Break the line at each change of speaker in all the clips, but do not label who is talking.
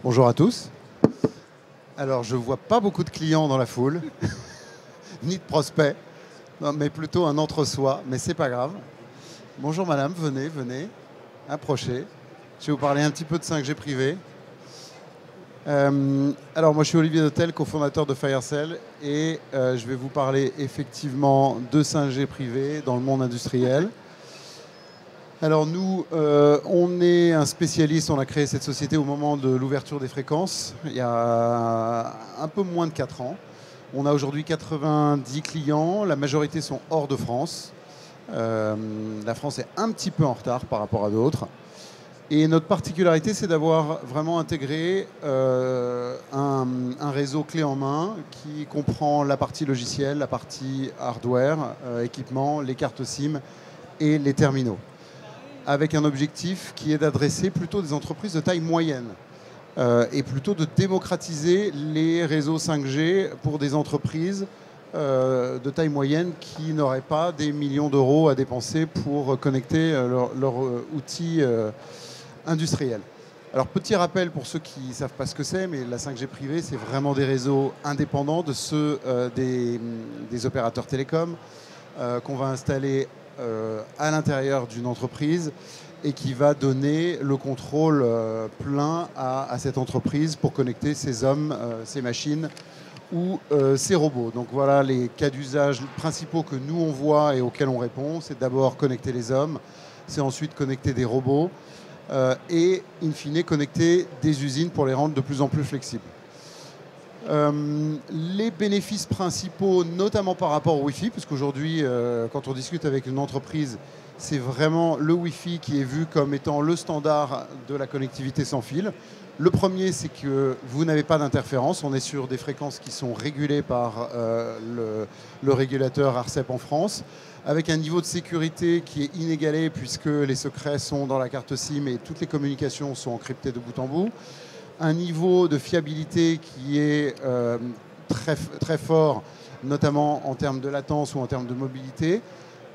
Bonjour à tous. Alors, je ne vois pas beaucoup de clients dans la foule, ni de prospects, non, mais plutôt un entre-soi, mais c'est pas grave. Bonjour madame, venez, approchez. Je vais vous parler un petit peu de 5G privé. Alors, moi, je suis Olivier Dautel, cofondateur de Firecell, et je vais vous parler effectivement de 5G privé dans le monde industriel. Alors nous, on est un spécialiste, on a créé cette société au moment de l'ouverture des fréquences, il y a un peu moins de 4 ans. On a aujourd'hui 90 clients, la majorité sont hors de France. La France est un petit peu en retard par rapport à d'autres. Et notre particularité, c'est d'avoir vraiment intégré un réseau clé en main qui comprend la partie logicielle, la partie hardware, équipement, les cartes SIM et les terminaux, avec un objectif qui est d'adresser plutôt des entreprises de taille moyenne et plutôt de démocratiser les réseaux 5G pour des entreprises de taille moyenne qui n'auraient pas des millions d'euros à dépenser pour connecter leurs outils industriels. Alors, petit rappel pour ceux qui ne savent pas ce que c'est, mais la 5G privée, c'est vraiment des réseaux indépendants de ceux des opérateurs télécoms qu'on va installer à l'intérieur d'une entreprise et qui va donner le contrôle plein à cette entreprise pour connecter ses hommes, ses machines ou ses robots. Donc voilà les cas d'usage principaux que nous on voit et auxquels on répond. C'est d'abord connecter les hommes, c'est ensuite connecter des robots et in fine connecter des usines pour les rendre de plus en plus flexibles. Les bénéfices principaux, notamment par rapport au Wi-Fi, parce qu'aujourd'hui, quand on discute avec une entreprise, c'est vraiment le Wi-Fi qui est vu comme étant le standard de la connectivité sans fil. Le premier, c'est que vous n'avez pas d'interférence. On est sur des fréquences qui sont régulées par le régulateur ARCEP en France, avec un niveau de sécurité qui est inégalé puisque les secrets sont dans la carte SIM et toutes les communications sont encryptées de bout en bout. Un niveau de fiabilité qui est très fort, notamment en termes de latence ou en termes de mobilité.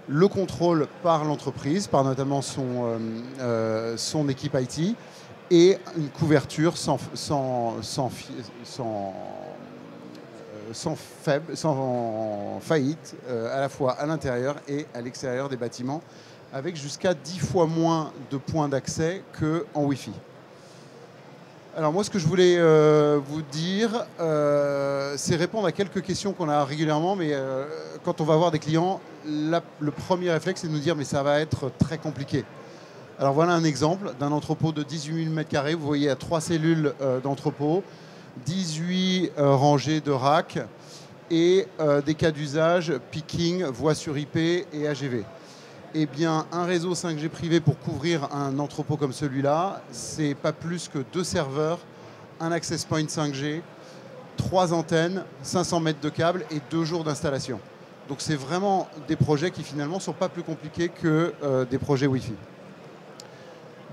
Le contrôle par l'entreprise, par notamment son équipe IT, et une couverture sans faillite, à la fois à l'intérieur et à l'extérieur des bâtiments, avec jusqu'à 10 fois moins de points d'accès qu'en Wi-Fi. Alors moi, ce que je voulais vous dire, c'est répondre à quelques questions qu'on a régulièrement, mais quand on va voir des clients, le premier réflexe, c'est de nous dire « mais ça va être très compliqué ». Alors voilà un exemple d'un entrepôt de 18 000 m². Vous voyez, il y a 3 cellules d'entrepôt, 18 rangées de racks et des cas d'usage, picking, voix sur IP et AGV. Eh bien, un réseau 5G privé pour couvrir un entrepôt comme celui-là, c'est pas plus que 2 serveurs, un access point 5G, 3 antennes, 500 mètres de câbles et 2 jours d'installation. Donc c'est vraiment des projets qui finalement ne sont pas plus compliqués que des projets Wi-Fi.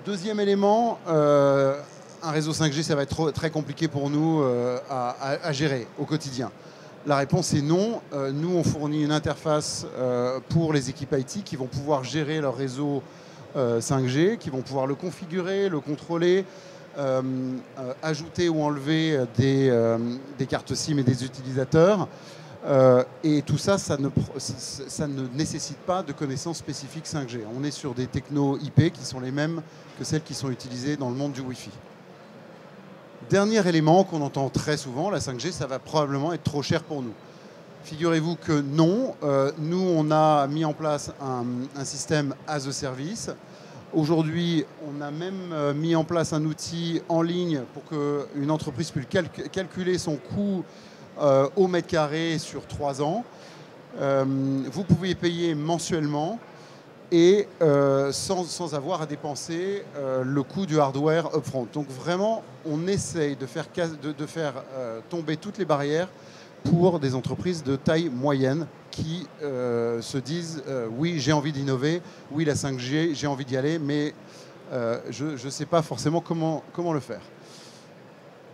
Deuxième élément, un réseau 5G, ça va être très compliqué pour nous à gérer au quotidien. La réponse est non. Nous, on fournit une interface pour les équipes IT qui vont pouvoir gérer leur réseau 5G, qui vont pouvoir le configurer, le contrôler, ajouter ou enlever des cartes SIM et des utilisateurs. Et tout ça, ça ne nécessite pas de connaissances spécifiques 5G. On est sur des technos IP qui sont les mêmes que celles qui sont utilisées dans le monde du Wi-Fi. Dernier élément qu'on entend très souvent, la 5G, ça va probablement être trop cher pour nous. Figurez-vous que non. Nous, on a mis en place un système as a service. Aujourd'hui, on a même mis en place un outil en ligne pour qu'une entreprise puisse calculer son coût au mètre carré sur 3 ans. Vous pouvez payer mensuellement et sans avoir à dépenser le coût du hardware upfront. Donc vraiment, on essaye de faire tomber toutes les barrières pour des entreprises de taille moyenne qui se disent oui, j'ai envie d'innover, oui, la 5G, j'ai envie d'y aller, mais je ne sais pas forcément comment le faire.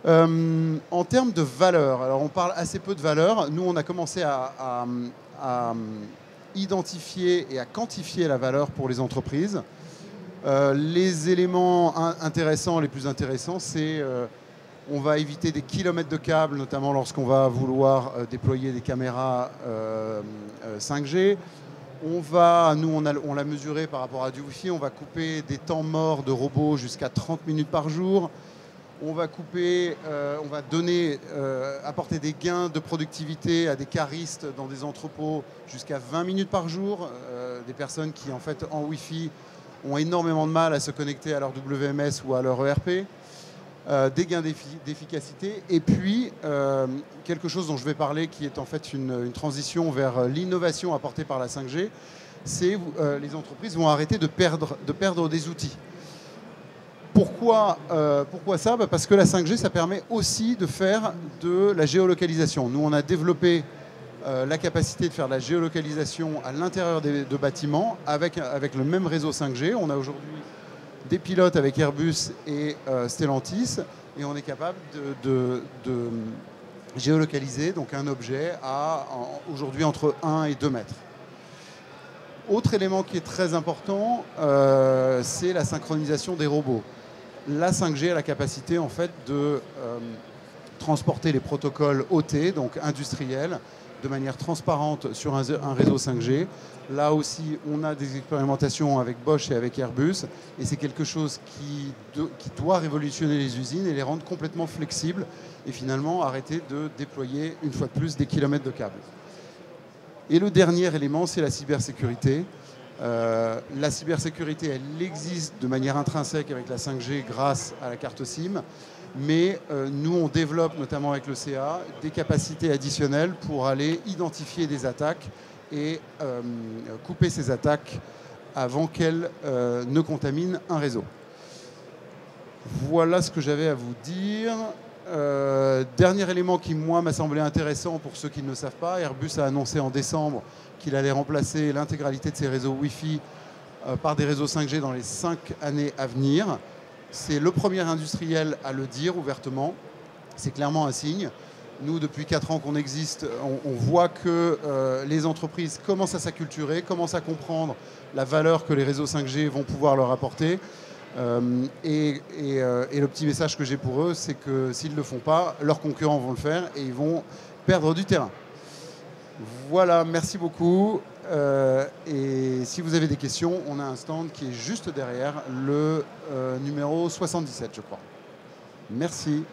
En termes de valeur, alors on parle assez peu de valeur. Nous, on a commencé à identifier et à quantifier la valeur pour les entreprises. Les éléments intéressants, les plus intéressants, c'est On va éviter des kilomètres de câbles, notamment lorsqu'on va vouloir déployer des caméras 5G. Nous, on l'a mesuré par rapport à du Wi-Fi, on va couper des temps morts de robots jusqu'à 30 minutes par jour. On va apporter des gains de productivité à des caristes dans des entrepôts jusqu'à 20 minutes par jour. Des personnes qui, en fait, en Wi-Fi, ont énormément de mal à se connecter à leur WMS ou à leur ERP. Des gains d'efficacité. Et puis, quelque chose dont je vais parler, qui est en fait une transition vers l'innovation apportée par la 5G, c'est les entreprises vont arrêter de perdre des outils. Pourquoi ça ? Parce que la 5G, ça permet aussi de faire de la géolocalisation. Nous, on a développé la capacité de faire de la géolocalisation à l'intérieur de bâtiments avec le même réseau 5G. On a aujourd'hui des pilotes avec Airbus et Stellantis, et on est capable de géolocaliser donc un objet à aujourd'hui entre 1 et 2 mètres. Autre élément qui est très important, c'est la synchronisation des robots. La 5G a la capacité en fait de transporter les protocoles OT, donc industriels, de manière transparente sur un réseau 5G. Là aussi, on a des expérimentations avec Bosch et avec Airbus, et c'est quelque chose qui doit révolutionner les usines et les rendre complètement flexibles, et finalement arrêter de déployer une fois de plus des kilomètres de câbles. Et le dernier élément, c'est la cybersécurité. La cybersécurité, elle existe de manière intrinsèque avec la 5G grâce à la carte SIM. Mais nous, on développe, notamment avec le CA, des capacités additionnelles pour aller identifier des attaques et couper ces attaques avant qu'elles ne contaminent un réseau. Voilà ce que j'avais à vous dire. Dernier élément qui, moi, m'a semblé intéressant pour ceux qui ne le savent pas, Airbus a annoncé en décembre qu'il allait remplacer l'intégralité de ses réseaux Wi-Fi par des réseaux 5G dans les 5 années à venir. C'est le premier industriel à le dire ouvertement. C'est clairement un signe. Nous, depuis 4 ans qu'on existe, on voit que les entreprises commencent à s'acculturer, commencent à comprendre la valeur que les réseaux 5G vont pouvoir leur apporter. Et le petit message que j'ai pour eux, c'est que s'ils ne le font pas, leurs concurrents vont le faire et ils vont perdre du terrain. Voilà, merci beaucoup. Et si vous avez des questions, on a un stand qui est juste derrière, le numéro 77, je crois. Merci.